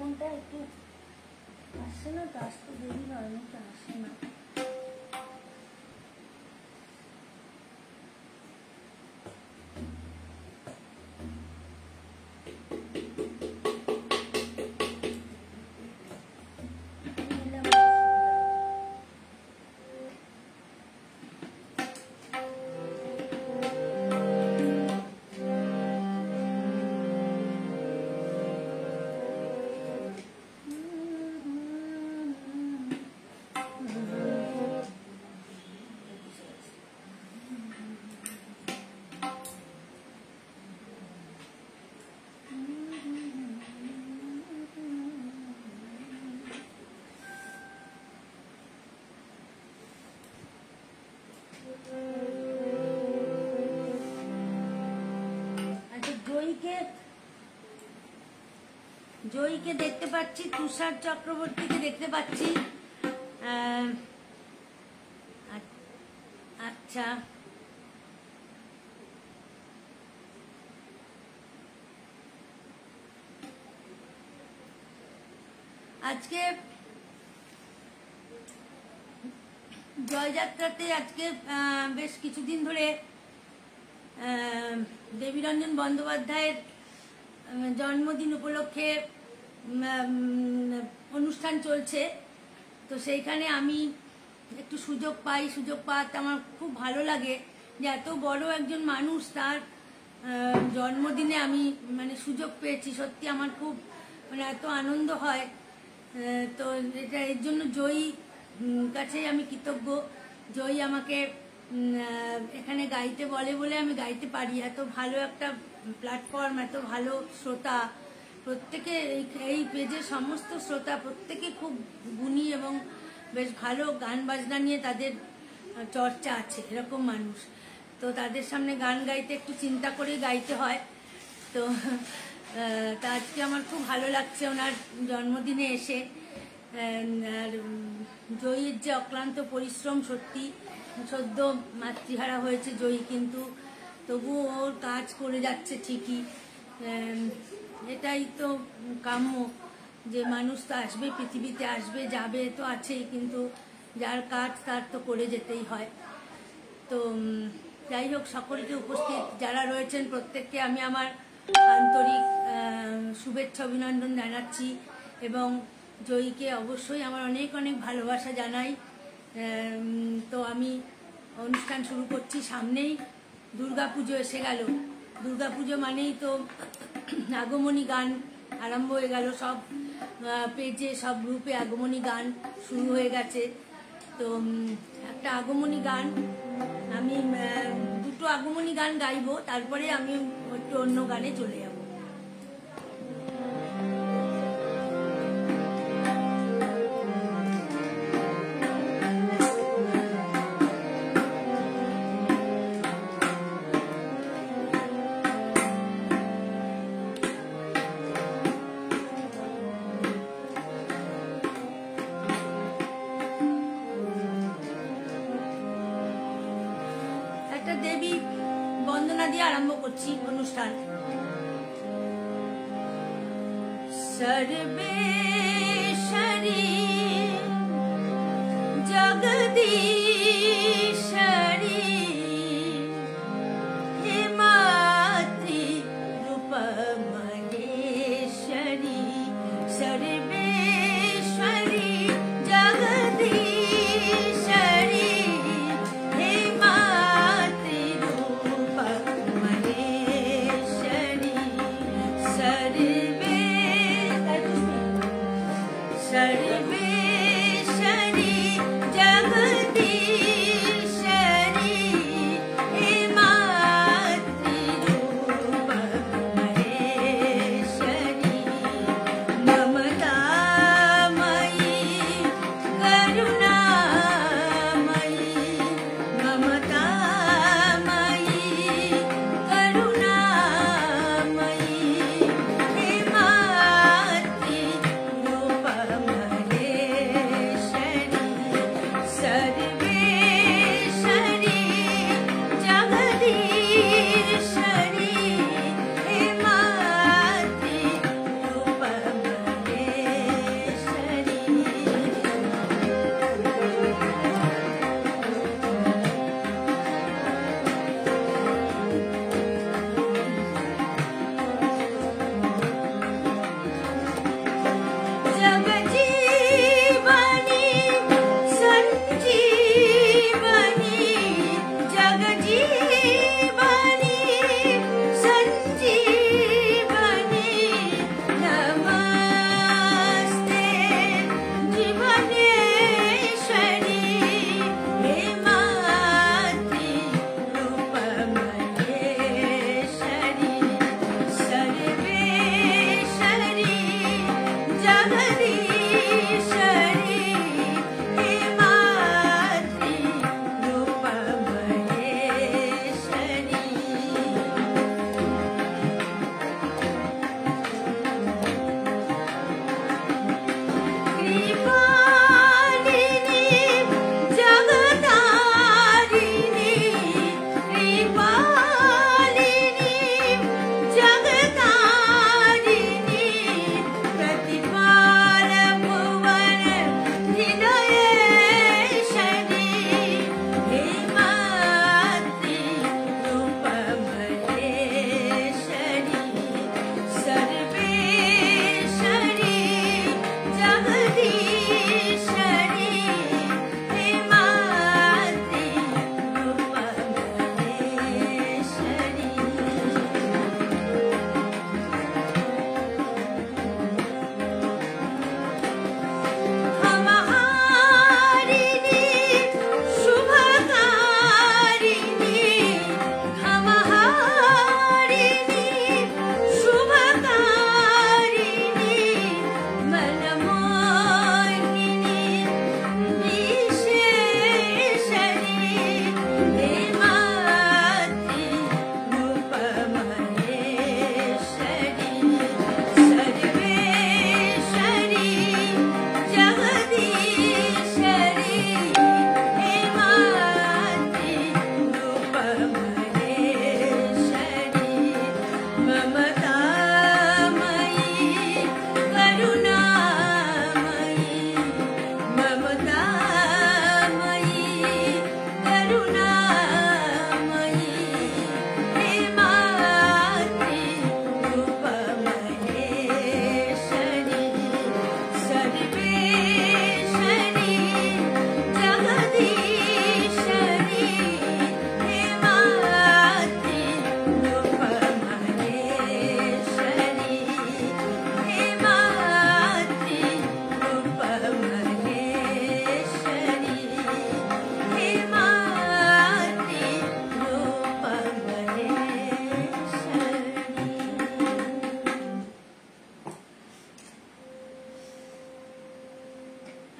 ফোনটা একটু আসছে না তো, আসতে দেরি হয় নাকি, আসে না। জয়ীকে দেখতে পাচ্ছি, তুষার চক্রবর্তীকে দেখতে পাচ্ছি। আচ্ছা, আজকে জয়যাত্রাতে আজকে বেশ কিছুদিন ধরে দেবীরঞ্জন বন্দ্যোপাধ্যায়ের জন্মদিন উপলক্ষে অনুষ্ঠান চলছে। তো সেইখানে আমি একটু সুযোগ পাওয়াতে আমার খুব ভালো লাগে যে এত বড় একজন মানুষ, তার জন্মদিনে আমি মানে সুযোগ পেয়েছি। সত্যি আমার খুব মানে এত আনন্দ হয়। তো এটা এর জন্য জয়ী কাছে আমি কৃতজ্ঞ। জয়ী আমাকে এখানে গাইতে বলে বলে আমি গাইতে পারি। এত ভালো একটা প্ল্যাটফর্ম, এত ভালো শ্রোতা, প্রত্যেকে এই পেজের সমস্ত শ্রোতা প্রত্যেকে খুব গুণী এবং বেশ ভালো গান বাজনা নিয়ে তাদের চর্চা আছে, এরকম মানুষ। তো তাদের সামনে গান গাইতে একটু চিন্তা করে গাইতে হয়। তো তা আজকে আমার খুব ভালো লাগছে ওনার জন্মদিনে এসে। আর জয়ীর যে অক্লান্ত পরিশ্রম, সত্যি সদ্য মাতৃহারা হয়েছে জয়ী, কিন্তু তবুও ওর কাজ করে যাচ্ছে ঠিকই। এটাই তো কাম্য, যে মানুষ তো আসবে, পৃথিবীতে আসবে যাবে তো আছেই, কিন্তু যার কাজ তার তো করে যেতেই হয়। তো যাই হোক, সকলকে উপস্থিত যারা রয়েছেন প্রত্যেককে আমি আমার আন্তরিক শুভেচ্ছা অভিনন্দন জানাচ্ছি এবং জয়ীকে অবশ্যই আমার অনেক অনেক ভালোবাসা জানাই। তো আমি অনুষ্ঠান শুরু করছি। সামনেই দুর্গাপুজো এসে গেল। দুর্গাপুজো মানেই তো আগমনী গান আরম্ভ হয়ে গেল। সব পেজে, সব গ্রুপে আগমনী গান শুরু হয়ে গেছে। তো একটা আগমনী গান আমি দুটো আগমনী গান গাইবো, তারপরে আমি একটু অন্য গানে চলে যাব। দেবী বন্দনা দিয়ে আরম্ভ করছি অনুষ্ঠান। সর্বেশ্বরী জগদীশ্বরী হে মাতৃ রূপ মহেশ্বরী, সর্বেশ্বরী জগদীশ্বরী হে মাতৃ রূপ মহেশ্বরী, সর্বেশ্বরী জগদীশ্বরী হে মাতৃ রূপ মহেশ্বরী, মমতাময়ী করুণাময়ী, মমতাময়ী করুণাময়ী হে মাতৃ রূপ মহেশ্বরী।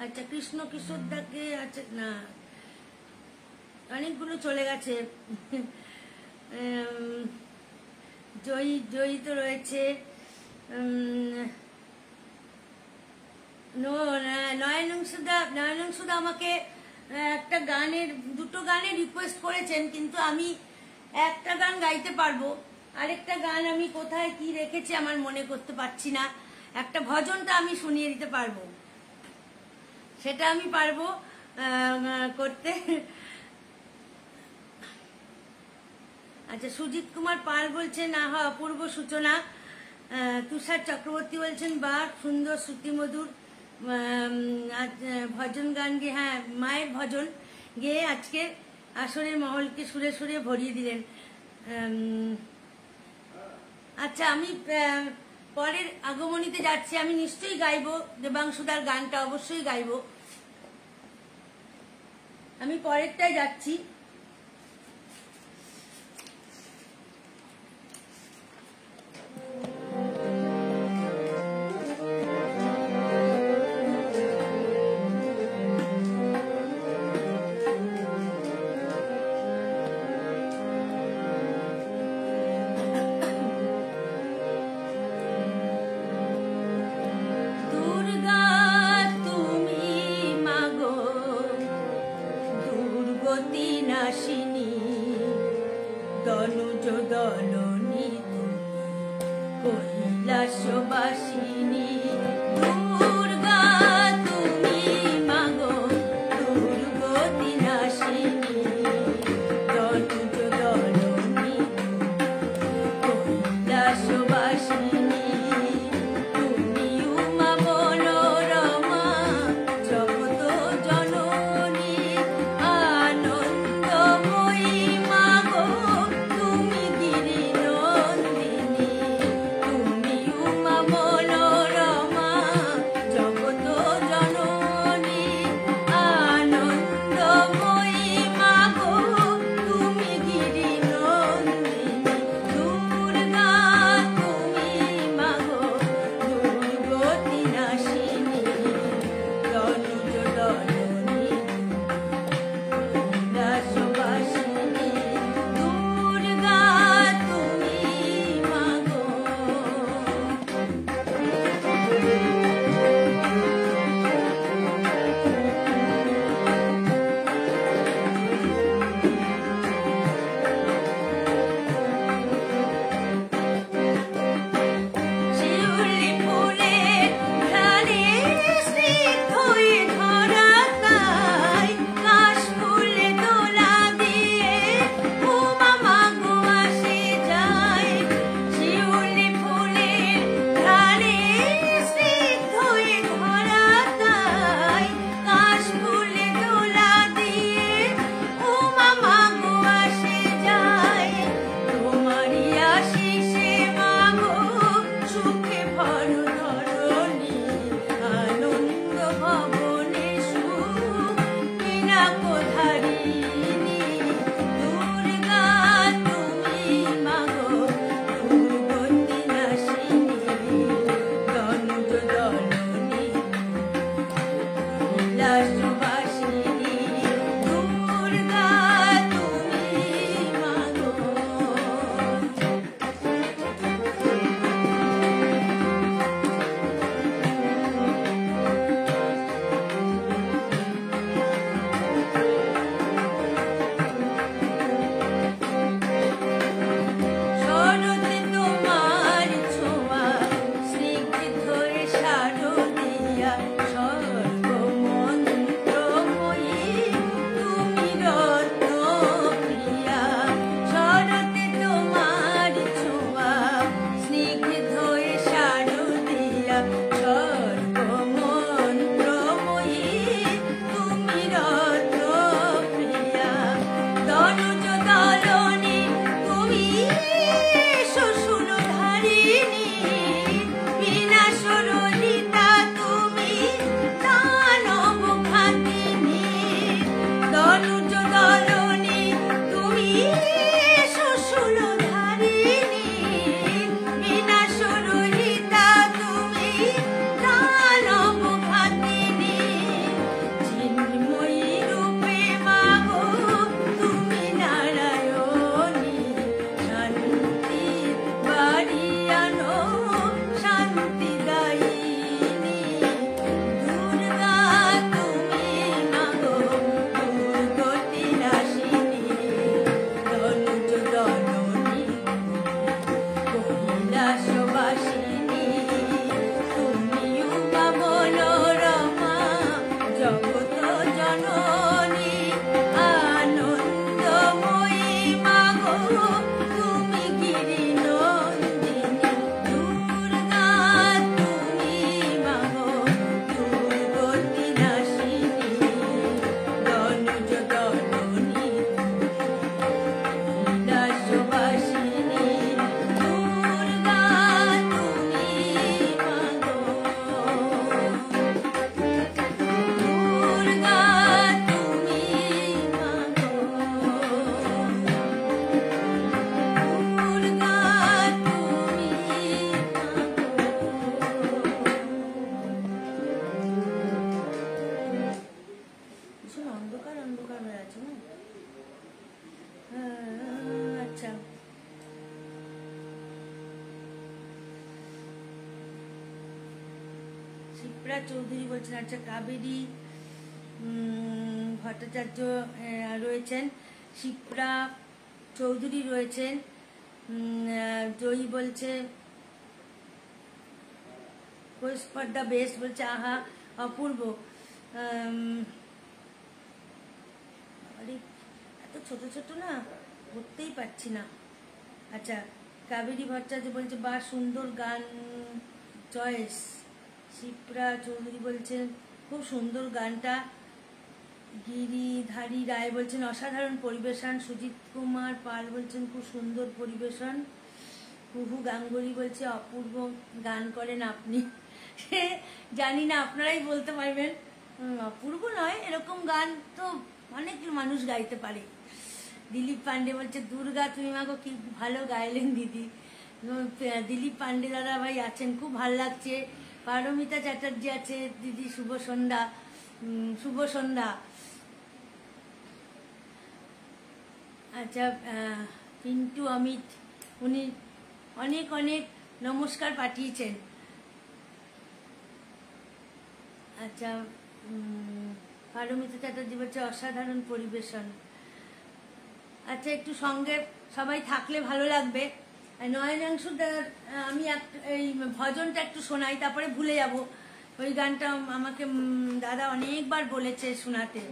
আচ্ছা কৃষ্ণ কিশোর দাকে আচ্ছা না অনেকগুলো চলে গেছে জয়ী জয়ী তো রয়েছে নয়নংশুদা আমাকে একটা গানের দুটো গানের রিকোয়েস্ট করেছেন কিন্তু আমি একটা গান গাইতে পারবো আরেকটা গান আমি কোথায় কি রেখেছি আমার মনে করতে পারছি না একটা ভজনটা আমি শুনিয়ে দিতে পারবো সেটা আমি পারবো করতে আচ্ছা সুজিত কুমার পাল বলছেন আহা অপূর্ব সূচনা তুষার চক্রবর্তী বলছেন বা সুন্দর শ্রুতিমধুর ভজন গান গিয়ে হ্যাঁ মায়ের ভজন গেয়ে আজকে আসরের মহলকে সুরে সুরে ভরিয়ে দিলেন আচ্ছা আমি পরের আগমনীতে যাচ্ছি আমি নিশ্চয়ই গাইবো দেবাংশুদার গানটা অবশ্যই গাইবো আমি পরেরটাই যাচ্ছি শিপ্রা চৌধুরী বলছেন। আচ্ছা, কাবেরী ভট্টাচার্য রয়েছেন, শিপ্রা চৌধুরী রয়েছেন, জয়ী বলছে কোয়েস্ট ফর দ্য বেস্ট বলছে, আহা অপূর্ব। আরে এত ছোট ছোট না, ধরতেই পারছি না। আচ্ছা, কাবেরী ভট্টাচার্য বলছে বা সুন্দর গান চয়েস। শিপ্রা চৌধুরী বলছেন খুব সুন্দর গানটা। গিরিধারী রায় বলছেন অসাধারণ পরিবেশন। সুজিত কুমার পাল বলছেন খুব সুন্দর পরিবেশন। কুহু গাঙ্গুলি বলছে অপূর্ব গান করেন আপনি। জানি না, আপনারাই বলতে পারবেন। অপূর্ব নয়, এরকম গান তো অনেক মানুষ গাইতে পারে। দিলীপ পান্ডে বলছে দুর্গা তুমি মাগো কি ভালো গাইলেন দিদি। দিলীপ পান্ডে দাদা ভাই আছেন, খুব ভালো লাগছে। পারমিতা চ্যাটার্জি আছে, দিদি শুভ সন্ধ্যা। শুভ সন্ধ্যা। আচ্ছা, পিন্টু অমিত উনি অনেক অনেক নমস্কার পাঠিয়েছেন। আচ্ছা, পারমিতা চ্যাটার্জি বলছে অসাধারণ পরিবেশন। আচ্ছা, একটু সঙ্গে সবাই থাকলে ভালো লাগবে। নয়নাংশু আমি এই ভজনটা একটু শোনাই, তারপরে ভুলে যাব। ওই গানটা আমাকে দাদা অনেকবার বলেছে শোনাতে।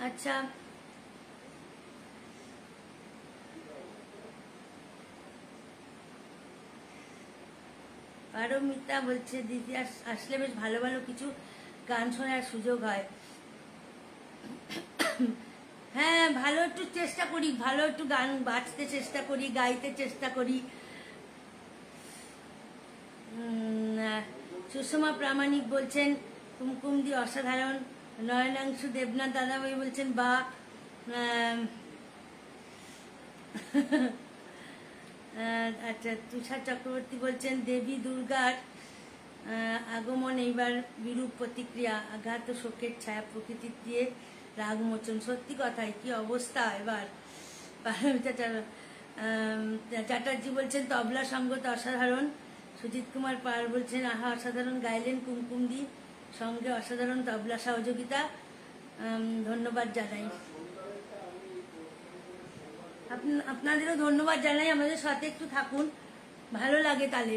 আচ্ছা, পারমিতা বলছে দিদি আসলে বেশ ভালো ভালো কিছু গান শোনার সুযোগ হয়। হ্যাঁ, ভালো একটু চেষ্টা করি, ভালো একটু গান বাজতে চেষ্টা করি, গাইতে চেষ্টা করি। সুষমা প্রামাণিক বলছেন কুমকুম দি অসাধারণ। নয়নাংশু দেবনাথ দাদাভাই বলছেন বা। আচ্ছা, তুষার চক্রবর্তী বলছেন দেবী দুর্গার আগমন এইবার বিরূপ প্রতিক্রিয়া, আঘাত ও শোকের ছায়া প্রকৃতি দিয়ে রাগমোচন। সত্যি কথাই, কি অবস্থা এবার। চ্যাটার্জি বলছেন তবলা সঙ্গত অসাধারণ। সুজিত কুমার পাল বলছেন আহা অসাধারণ গাইলেন কুমকুম দি, সঙ্গে অসাধারণ তবলা সহযোগিতা, ধন্যবাদ জানাই। আপনাদেরও ধন্যবাদ জানাই, আমাদের সাথে একটু থাকুন, ভালো লাগে তাহলে।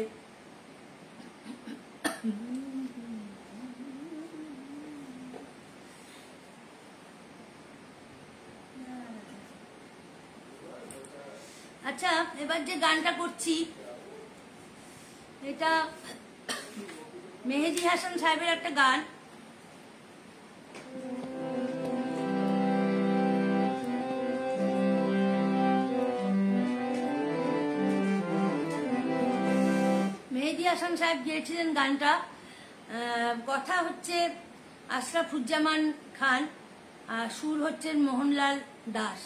আচ্ছা, এবার যে গানটা করছি এটা মেহেদী হাসান সাহেবের একটা গান। মেহেদী হাসান সাহেব গিয়েছিলেন গানটা, কথা হচ্ছে আশরাফুজ্জামান খান, সুর হচ্ছেন মোহনলাল দাস।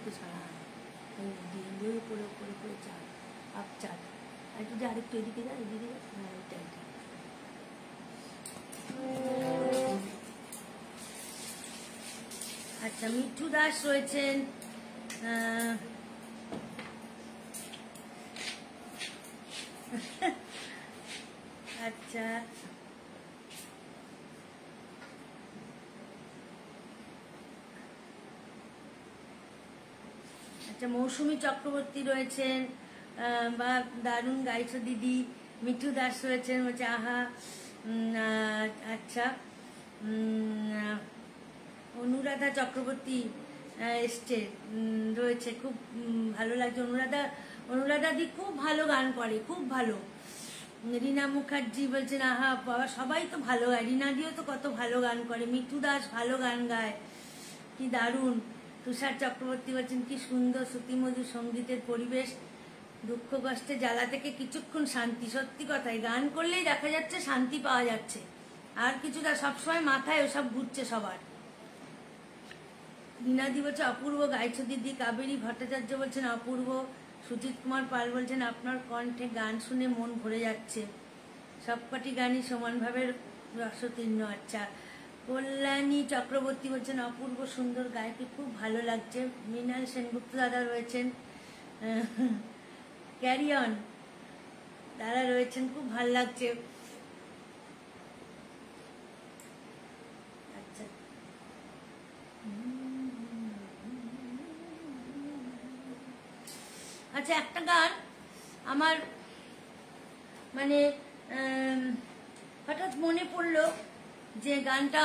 একটু ছাড়া, দিয়ে উপরে উপরে উপরে চার আপ চার, একটু যে আরেকটু এদিকে যা, এদিকে যা, হ্যাঁ এটা এটা। আচ্ছা, মিঠু দাস রয়েছেন, আচ্ছা আচ্ছা, মৌসুমী চক্রবর্তী রয়েছেন, বা দারুণ গাইছো দিদি। মিঠু দাস রয়েছেন, বলছে আহা। আচ্ছা, অনুরাধা চক্রবর্তী এসছে, রয়েছে, খুব ভালো লাগছে। অনুরাধা দি খুব ভালো গান করে, খুব ভালো। রীনা মুখার্জি বলছেন আহা বাবা, সবাই তো ভালো গায়, রীনা দিও তো কত ভালো গান করে, মিঠু দাস ভালো গান গায়, কি দারুণ। তুষার চক্রবর্তী বলছেন কি সুন্দর শ্রুতিমধুর সঙ্গীতের পরিবেশ, দুঃখ কষ্টে জ্বালা থেকে কিছুক্ষণ শান্তি। সত্যি কথাই, গান করলেই দেখা যাচ্ছে শান্তি পাওয়া যাচ্ছে, আর কিছুটা সবসময় মাথায় ওসব ঘুরছে সবার। রীনাদি বলছে অপূর্ব গাইছো দিদি। কাবেরী ভট্টাচার্য বলছেন অপূর্ব। সুজিত কুমার পাল বলছেন আপনার কণ্ঠে গান শুনে মন ভরে যাচ্ছে, সবকটি গানই সমানভাবে রসতীর্ণ। আচ্ছা, কল্যাণী চক্রবর্তী বলছেন অপূর্ব সুন্দর, গায়কে খুব ভালো লাগছে। মৃণাল সেনগুপ্ত দাদা রয়েছেন, ক্যারি অন দাদা রয়েছেন, খুব ভালো লাগছে। আচ্ছা, আচ্ছা, একটা গান আমার মানে হঠাৎ মনে পড়লো, যে গানটা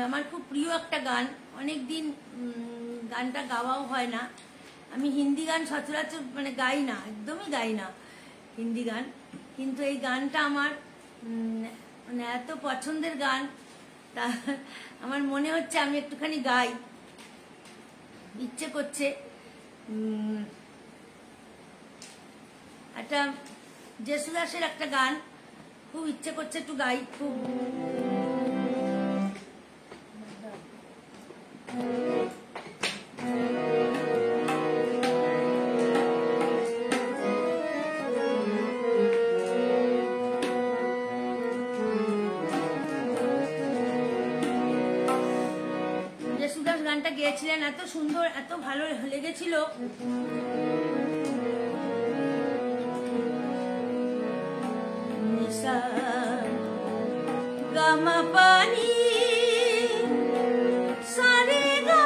আমার খুব প্রিয় একটা গান, অনেকদিন গানটা গাওয়াও হয় না। আমি হিন্দি গান সচরাচর মানে গাই না, একদমই গাই না হিন্দি গান, কিন্তু এই গানটা আমার মানে এত পছন্দের গান, তা আমার মনে হচ্ছে আমি একটুখানি গাই, ইচ্ছে করছে। একটা জেসুদাসের একটা গান খুব ইচ্ছে করছে একটু গাই, খুব। জেসুদাস গানটা গেয়েছিলেন, এত সুন্দর, এত ভালো লেগেছিল। গামা পানি সারে গা,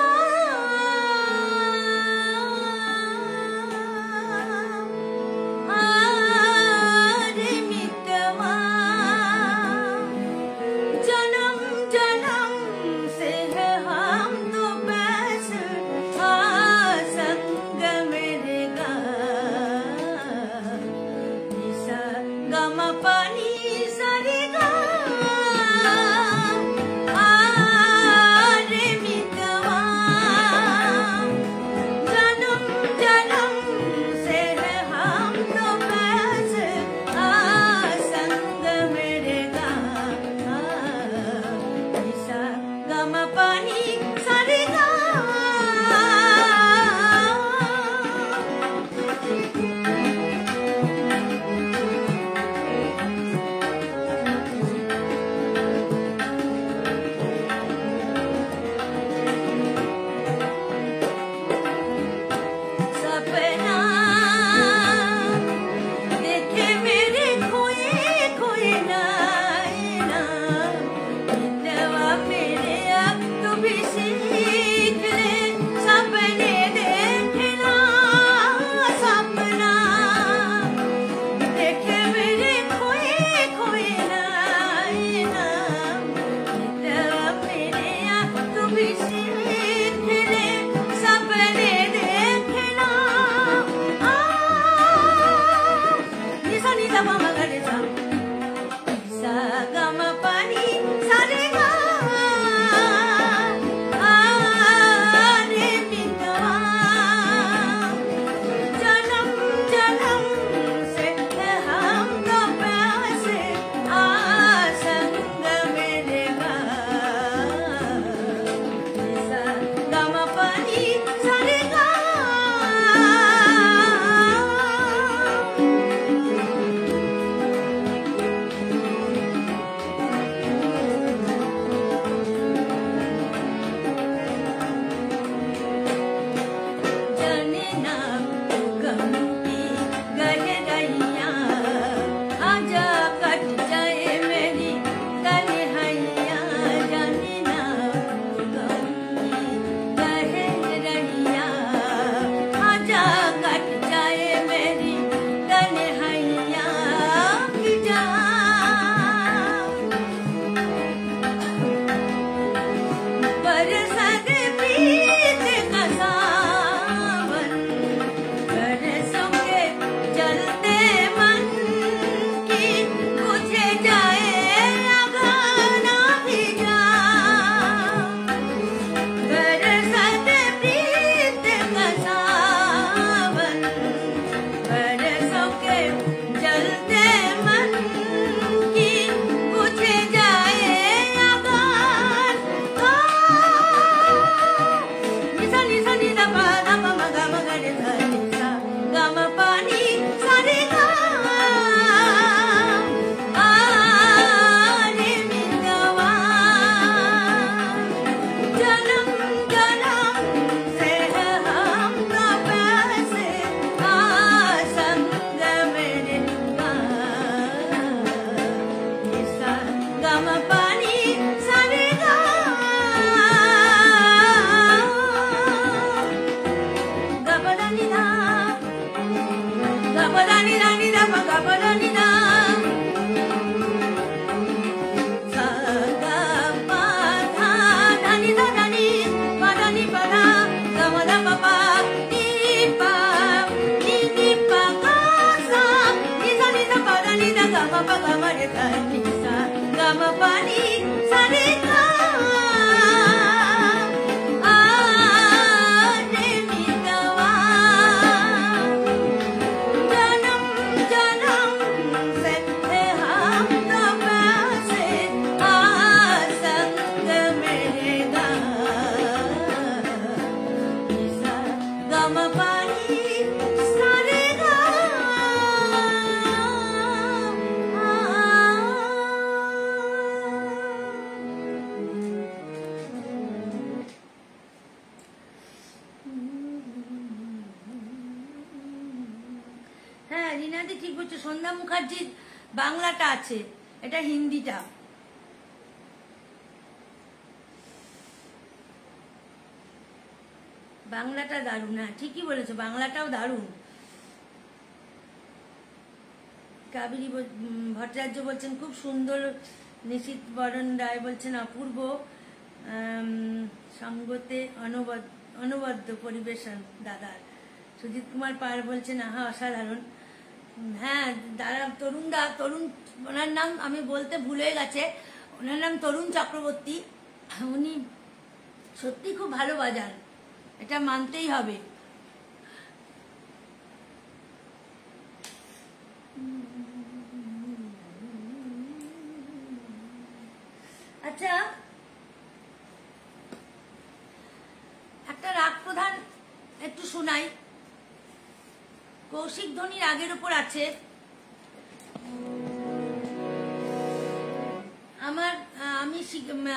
আরে মিতমা জনম জনম সে হাম তো বস সঙ্গ মেরে গা, নিশা গামা পানি সারে গা। হ্যাঁ রিনাদি ঠিক বলছে, সন্ধ্যা মুখার্জির বাংলাটা আছে, এটা হিন্দিটা। বাংলাটা দারুণ, হ্যাঁ ঠিকই বলেছো, বাংলাটাও দারুণ। কাবেরী ভট্টাচার্য বলছেন খুব সুন্দর। নিশীত বরণ রায় বলছেন অপূর্ব সঙ্গতে অনবদ্য পরিবেশন দাদার। সুজিত কুমার পাল বলছেন আহা অসাধারণ। হ্যাঁ দাদা তরুণ ওনার নাম আমি বলতে ভুলে গেছে, ওনার নাম তরুণ চক্রবর্তী। উনি সত্যি খুব ভালো বাজান, এটা মানতেই হবে। আচ্ছা একটা রাগ প্রধান একটু শোনাই, কৌশিক ধ্বনি রাগের উপর আছে।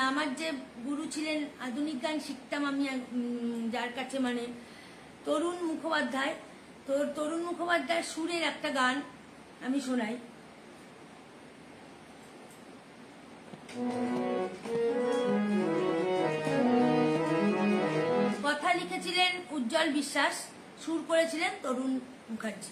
আমার যে গুরু ছিলেন, আধুনিক গান শিখতাম আমি যার কাছে, মানে তরুণ মুখোপাধ্যায়। তো তরুণ মুখোপাধ্যায়ের সুরের একটা গান আমি শোনাই। কথা লিখেছিলেন উজ্জ্বল বিশ্বাস, সুর করেছিলেন তরুণ মুখার্জি।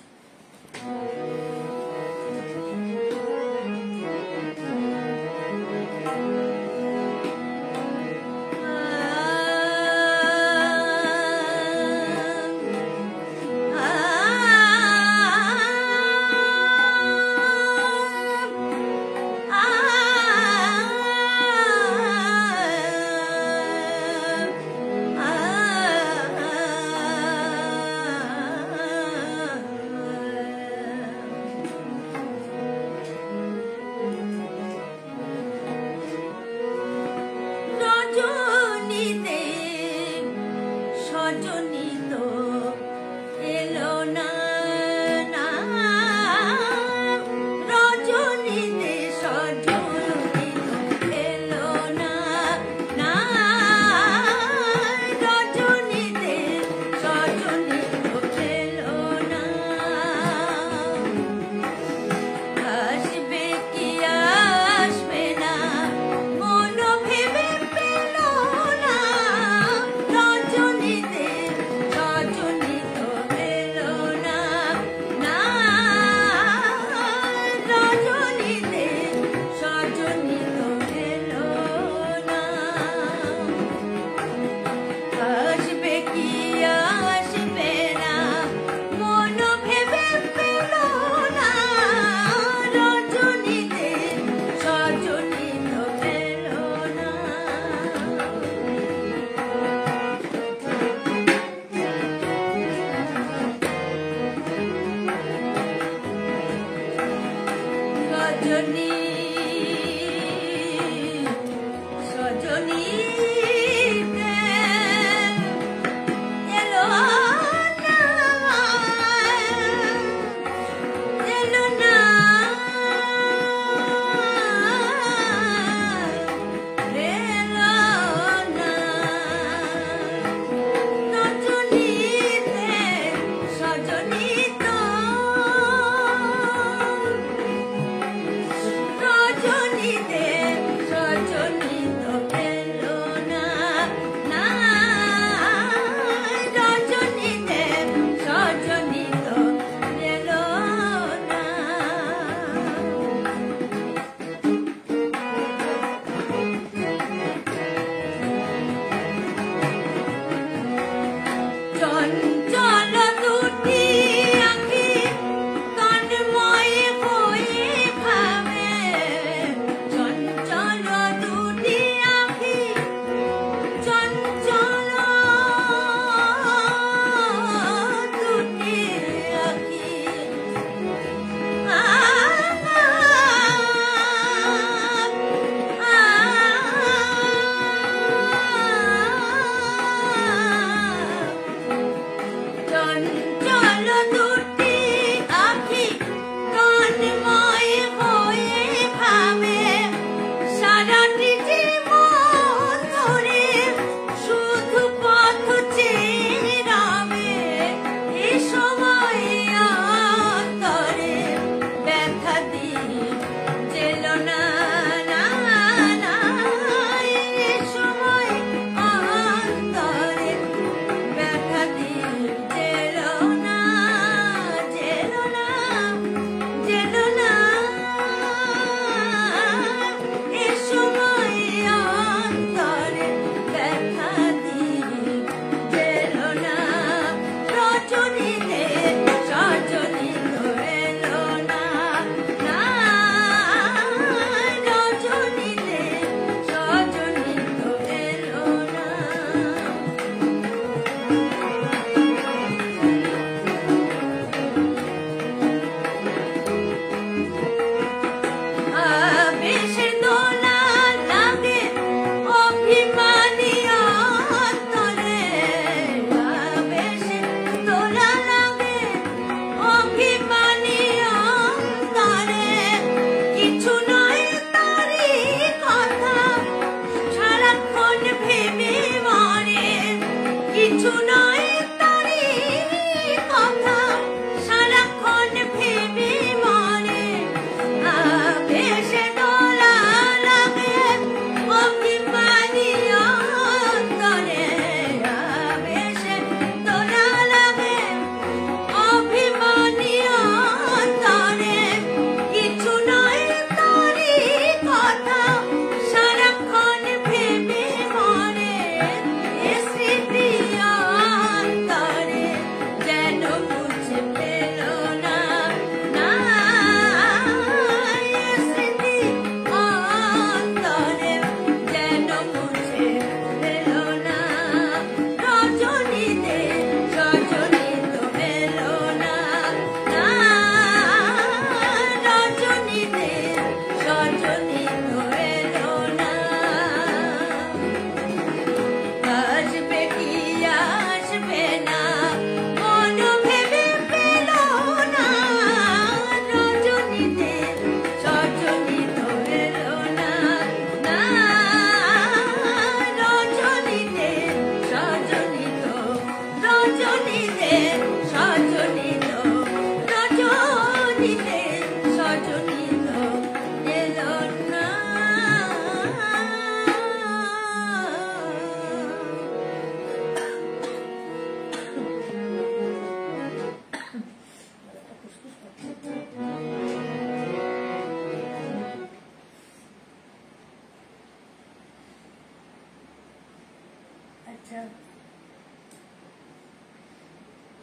আচ্ছা,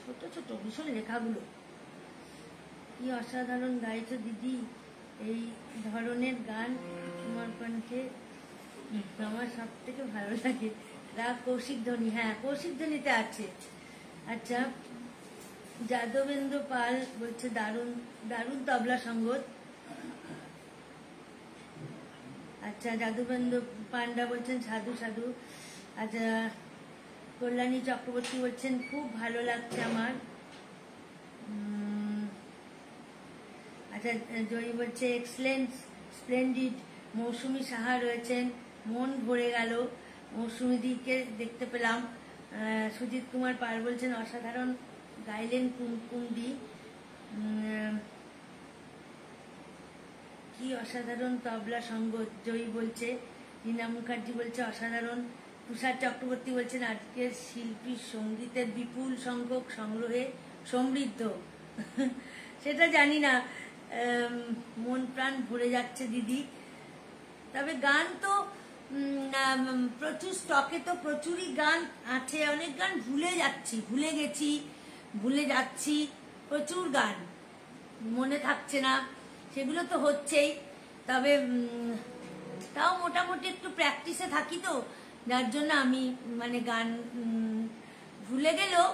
ছোট ছোট ভীষণ লেখাগুলো, কি অসাধারণ গাইছো দিদি, এই ধরনের গান তোমার কণ্ঠে আমার সব থেকে ভালো লাগে। রাগ কৌশিক ধ্বনি, হ্যাঁ কৌশিক ধ্বনিতে আছে। আচ্ছা, যাদবেন্দ্র পাল বলছে দারুণ দারুণ তবলা সঙ্গত। আচ্ছা, যাদবেন্দ্র পান্ডা বলছেন সাধু সাধু। আচ্ছা, কল্যাণী চক্রবর্তী বলছেন খুব ভালো লাগছে আমার। আচ্ছা, জয়ী বলছে এক্সেলেন্ট, স্প্লেন্ডিড। মৌসুমী সাহা রয়েছেন, মন ভরে গেল মৌসুমী দিকে দেখতে পেলাম। সুজিত কুমার পাল বলছেন অসাধারণ গাইলেন কুমকুমদি, কি অসাধারণ তবলা সঙ্গত। জয়ী বলছে, রীনা মুখার্জি বলছে অসাধারণ। তুষার চক্রবর্তী বলছেন আজকের শিল্পী সঙ্গীতের বিপুল সংখ্যক সংগ্রহে সমৃদ্ধ। সেটা জানি না, মন প্রাণ ভরে যাচ্ছে দিদি। তবে গান তো প্রচুর স্টকে, তো প্রচুরই গান আছে, অনেক গান ভুলে যাচ্ছি, প্রচুর গান মনে থাকছে না, সেগুলো তো হচ্ছেই। তবে তাও মোটামুটি একটু প্র্যাকটিসে থাকি, তো যার জন্য আমি মানে গান ভুলে গেলেও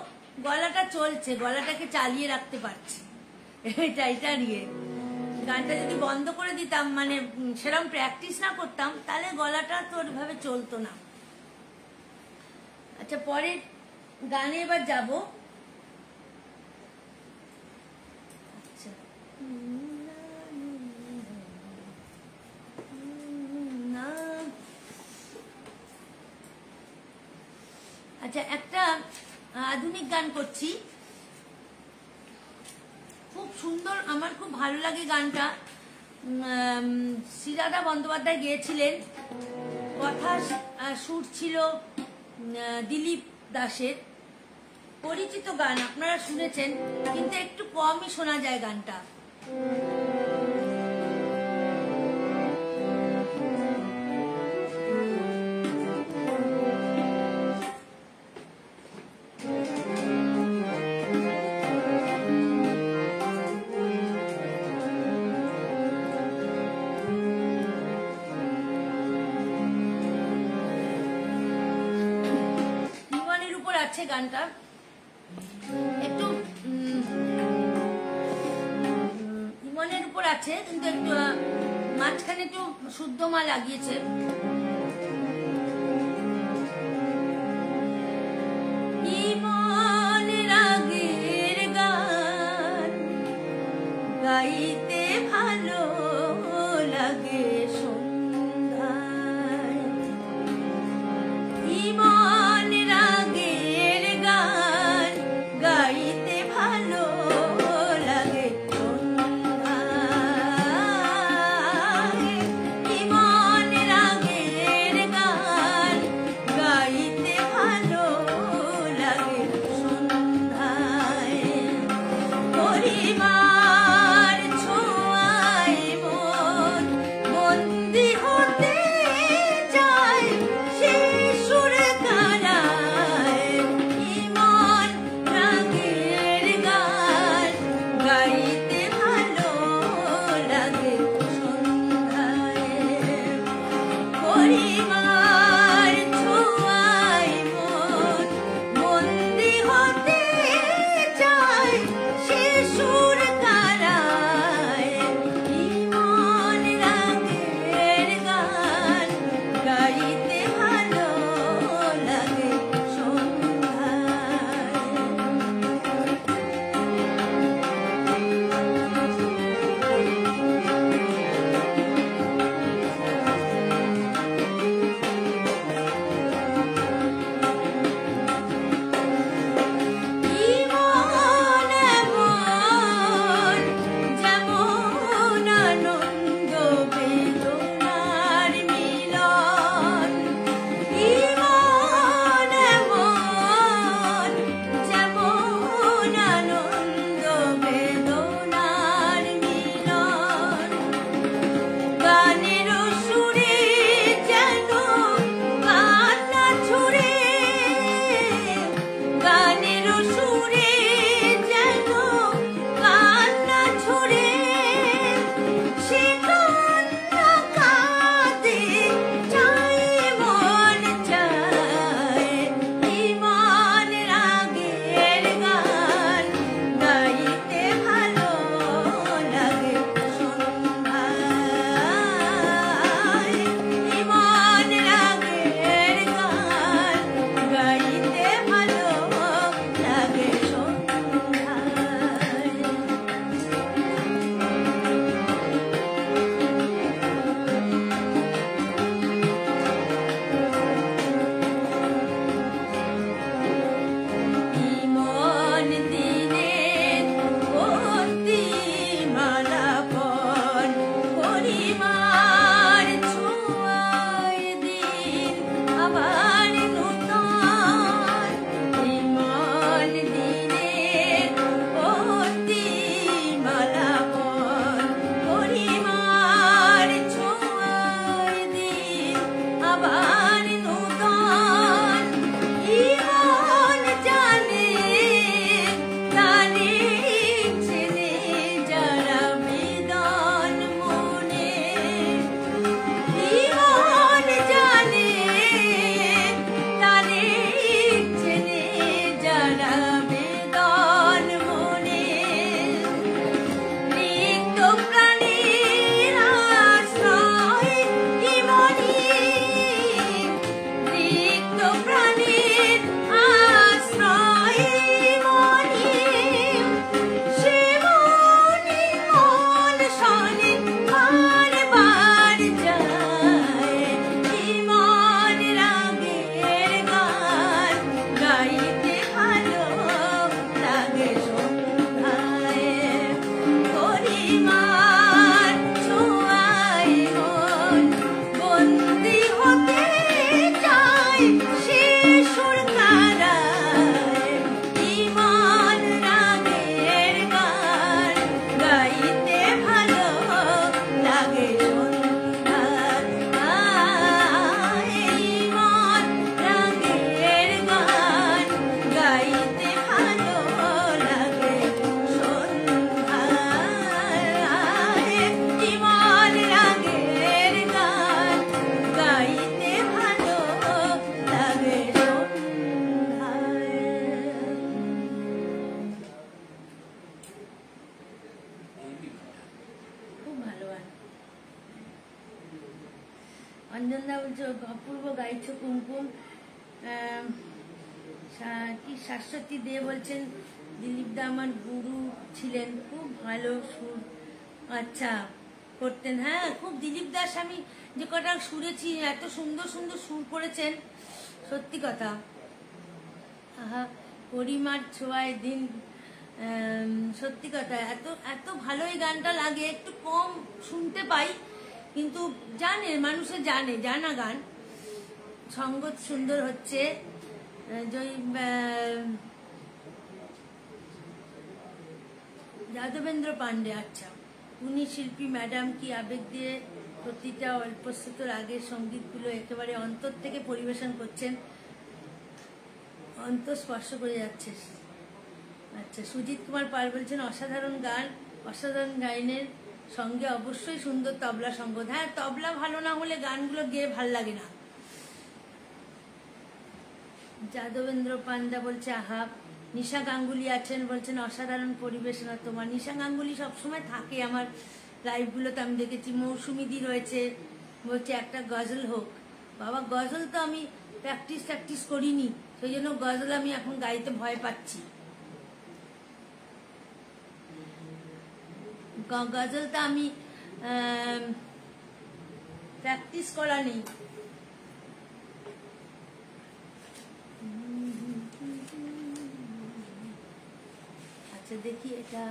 গলাটা চলছে, গলাটাকে চালিয়ে রাখতে পারছি, এটা নিয়ে। গানটা যদি বন্ধ করে দিতাম, মানে সেরকম প্র্যাকটিস না করতাম, তাহলে গলাটা তো ওইভাবে চলতো না। আচ্ছা, পরের গানে এবার যাব। আচ্ছা, আচ্ছা, একটা আধুনিক গান করছি, খুব সুন্দর, আমার খুব ভালো লাগে গানটা। শ্রীরাধা বন্দ্যোপাধ্যায় গেয়েছিলেন, কথা সুর ছিল দিলীপ দাসের। পরিচিত গান, আপনারা শুনেছেন, কিন্তু একটু কমই শোনা যায় গানটা। গানটা একটু ইমনের উপর আছে, কিন্তু একটু মাঝখানে একটু শুদ্ধ মা লাগিয়েছে। ইমন রাগের গান গাইতে ভালো লাগে সন্ধ্যায়, ইমন রাগের গান গাইতে ভালো লাগে সন্ধ্যায়, ইমন রাগের দা বলছে অপূর্ব গাইছো কুমকুম। কি শাশ্বতী দে বলছেন দিলীপ দা আমার গুরু ছিলেন, খুব ভালো সুর আচ্ছা করতেন। হ্যাঁ, খুব দিলীপ দাস আমি যে কটা শুনেছি এত সুন্দর সুন্দর সুর করেছেন, সত্যি কথা। আহা পরিমার ছোঁয়ায় দিন, সত্যি কথা এত এত ভালো এই গানটা লাগে। একটু কম শুনতে পাই কিন্তু জানে মানুষে জানা গান। সঙ্গত সুন্দর হচ্ছে। যাদবেন্দ্র পান্ডে, আচ্ছা উনি শিল্পী ম্যাডাম কি আবেগ দিয়ে প্রতিটা অল্পস্তুতর আগের সঙ্গীতগুলো একেবারে অন্তর থেকে পরিবেশন করছেন, অন্তর স্পর্শ করে যাচ্ছে। আচ্ছা সুজিত কুমার পাল বলছেন অসাধারণ গান, অসাধারণ গাইনের সঙ্গে অবশ্যই সুন্দর তবলা সঙ্গত। হ্যাঁ, তবলা ভালো না হলে গানগুলো গেয়ে ভাল লাগে না। যাদবেন্দ্র পান্ডা বলছে আহা। নিশা গাঙ্গুলি আছেন বলছেন অসাধারণ পরিবেশনা তোমার। নিশা গাঙ্গুলি সবসময় থাকে আমার লাইভগুলোতে, আমি দেখেছি। মৌসুমিদি রয়েছে, বলছে একটা গজল হোক। বাবা গজল তো আমি প্র্যাকটিস করিনি, সেই জন্য গজল আমি এখন গাইতে ভয় পাচ্ছি। গজলটা আমি প্র্যাকটিস করা নেই। আচ্ছা দেখি এটা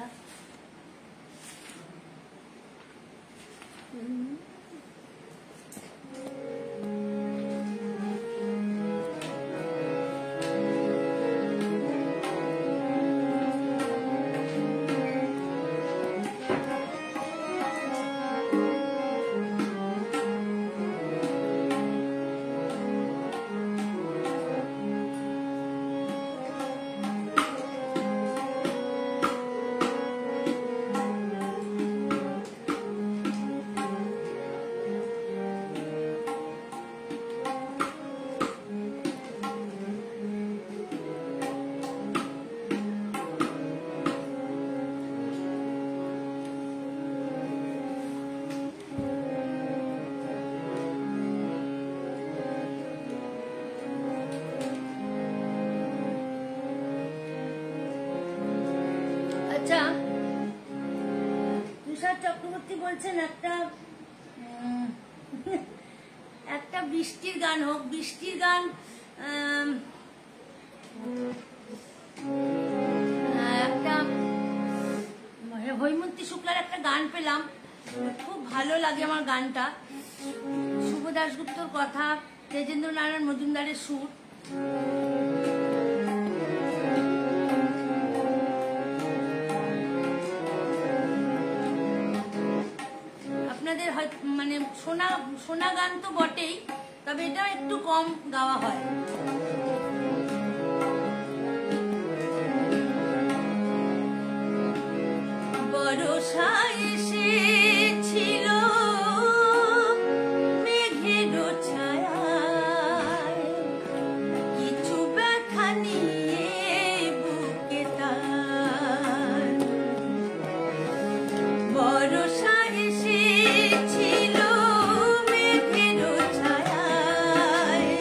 চক্রবর্তী বলছেন একটা বৃষ্টির গান হোক। বৃষ্টির গান একটা হৈমন্তী শুক্লার একটা গান পেলাম, খুব ভালো লাগে আমার গানটা। শুভ দাশগুপ্তর কথা, তেজেন্দ্র নারায়ণ মজুমদারের সুর। আপনাদের মানে শোনা গান তো বটেই, তবে এটা একটু কম গাওয়া হয়। বর্ষা এসেছিল মেঘের ছায়ায়, কিছু ব্যথা নিয়ে বুকে তার। বর্ষা এসেছিল মেঘের ছায়ায়,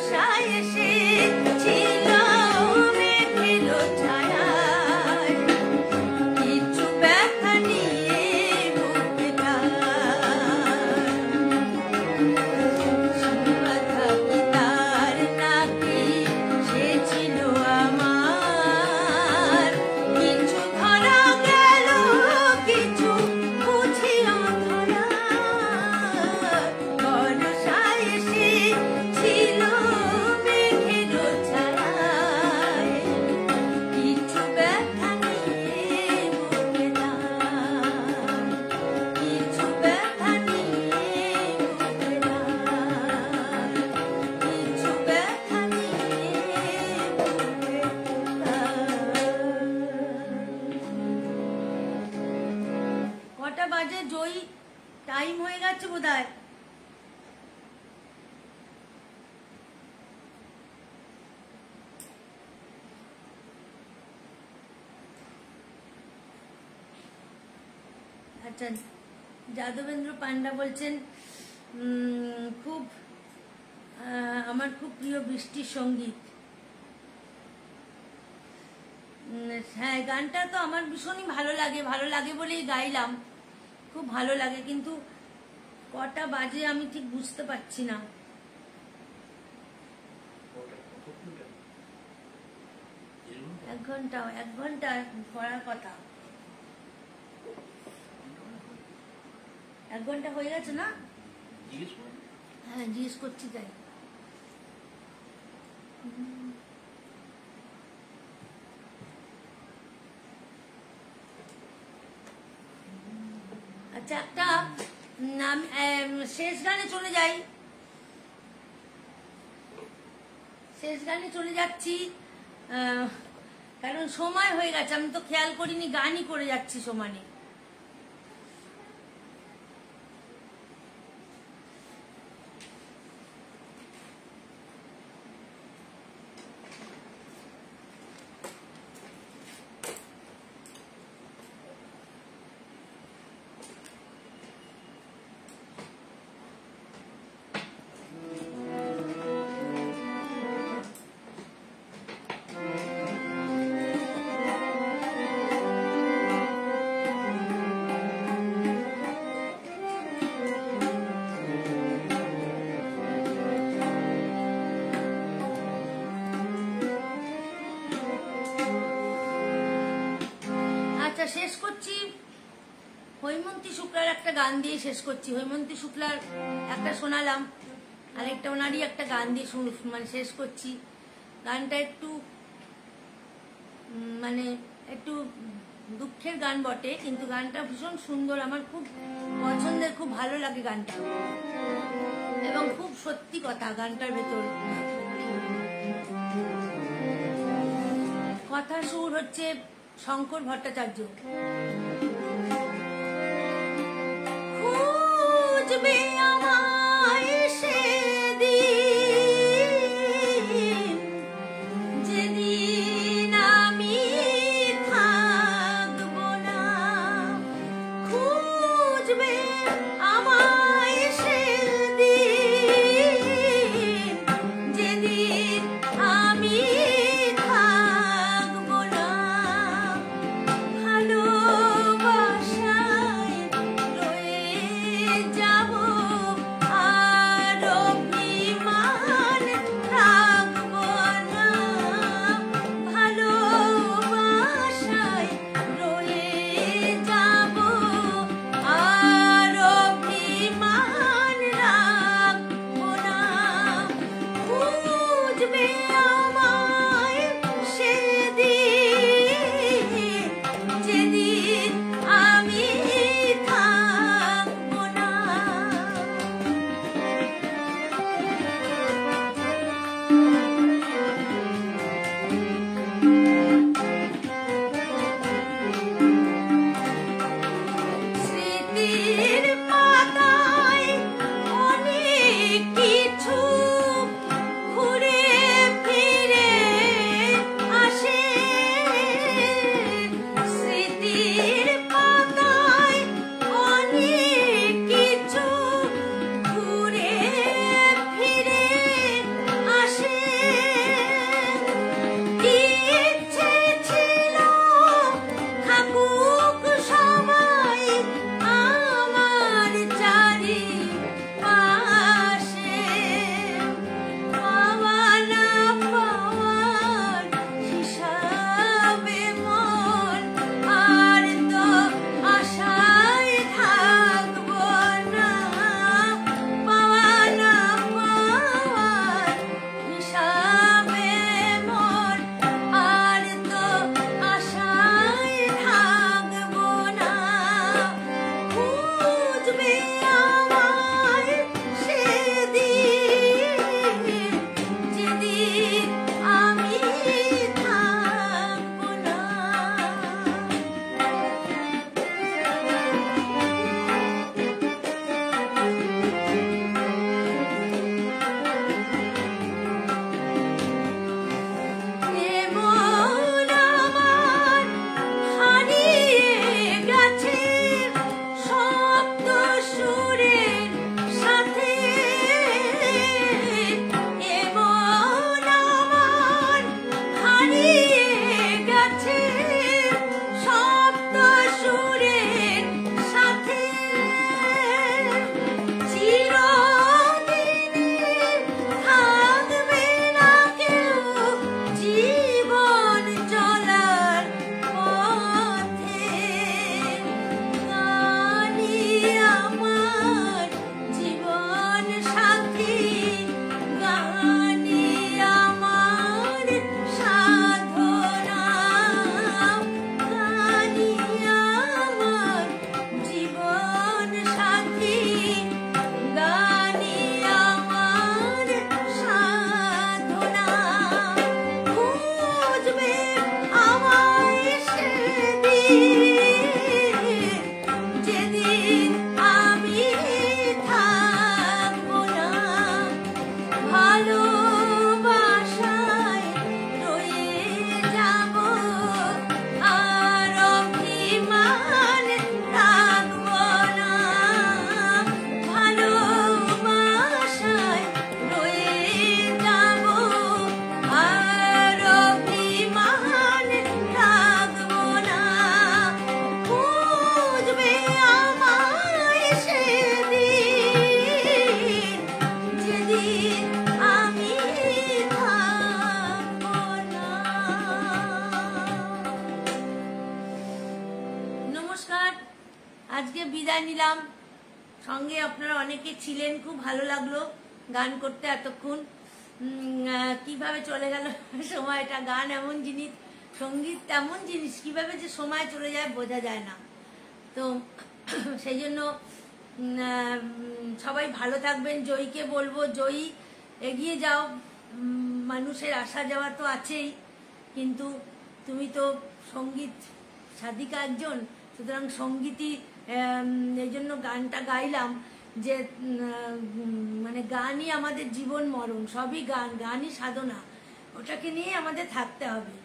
ভরসায় এসেছিল মেঘের ছায়ায়, কিছু ব্যথা নিয়ে বুকে বাধা কি তার নাকি সে ছিল আমার, কিছু ধরা গেল কিছু বুঝিও ধরা, ভরসায় এসেছিল মেঘের ছায়ায়, কিছু ব্যথা নিয়ে বুকে কিছু ব্যথা নিয়ে বুকে কিছু ব্যথা নিয়ে বুকে। কটা বাজে জয়ী? টাইম হয়ে গেছে বোধহয়। আচ্ছা, যাদবেন্দ্র পান্ডা বলছেন খুব আমার খুব প্রিয় বৃষ্টির সঙ্গীত। হ্যাঁ, গানটা তো আমার ভীষণই ভালো লাগে বলেই গাইলাম, খুব ভালো লাগে, কিন্তু কটা বাজে আমি ঠিক বুঝতে পারছি না। এক ঘন্টা করার কথা, 1 ঘন্টা হয়ে গেছে না? হ্যাঁ, জিজ্ঞেস করছি তাই। আচ্ছা, একটা শেষ গানে চলে যাই, শেষ গানে চলে যাচ্ছি, কারণ সময় হয়ে গেছে, আমি তো খেয়াল করিনি, গানই করে যাচ্ছি সমানে। শেষ করছি হৈমন্তী শুক্লার একটা গান দিয়ে শেষ করছি। হৈমন্তী শুক্লার একটা শোনালাম, আরেকটা ওনারই একটা গান দিয়ে মানে শেষ করছি। গানটা একটু মানে একটু দুঃখের গান বটে, কিন্তু গানটা ভীষণ সুন্দর, আমার খুব পছন্দের, খুব ভালো লাগে গানটা, এবং খুব সত্যি কথা গানটার ভেতর। কথা সুর হচ্ছে শঙ্কর ভট্টাচার্য। খুঁজবে আমায় সেদিন, যেদিন আমি থাকবো না, খুঁজবে আমায় সেদিন, যেদিন আমি থাকবো না, ভালো বিদায় নিলাম। সঙ্গে আপনারা অনেকে ছিলেন, খুব ভালো লাগলো গান করতে এতক্ষণ। কিভাবে চলে গেল সময়টা। গান এমন জিনিস, সঙ্গীত এমন জিনিস, কিভাবে যে সময় চলে যায় বোঝা যায় না। তো সেই জন্য সবাই ভালো থাকবেন। জয়ীকে বলবো, জয়ী এগিয়ে যাও, মানুষের আসা যাওয়া তো আছেই, কিন্তু তুমি তো সঙ্গীত সাধিকা একজন, সুতরাং সঙ্গীতই, এই জন্য গানটা গাইলাম যে মানে গানই আমাদের জীবন মরণ, সবই গান, গানই সাধনা, ওটাকে নিয়ে আমাদের থাকতে হবে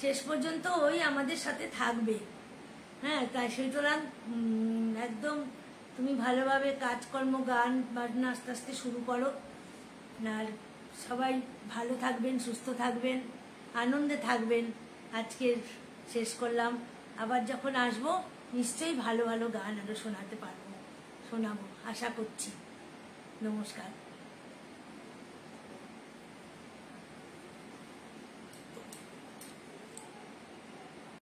শেষ পর্যন্ত, ওই আমাদের সাথে থাকবে। হ্যাঁ, তাই সুতরাং একদম তুমি ভালোভাবে কাজকর্ম, গান বাজনা আস্তে আস্তে শুরু করো। আর সবাই ভালো থাকবেন, সুস্থ থাকবেন, আনন্দে থাকবেন। আজকের শেষ করলাম, আবার যখন আসবো নিশ্চয়ই ভালো ভালো গান আরো শোনাতে পারবো, শোনাবো আশা করছি। নমস্কার।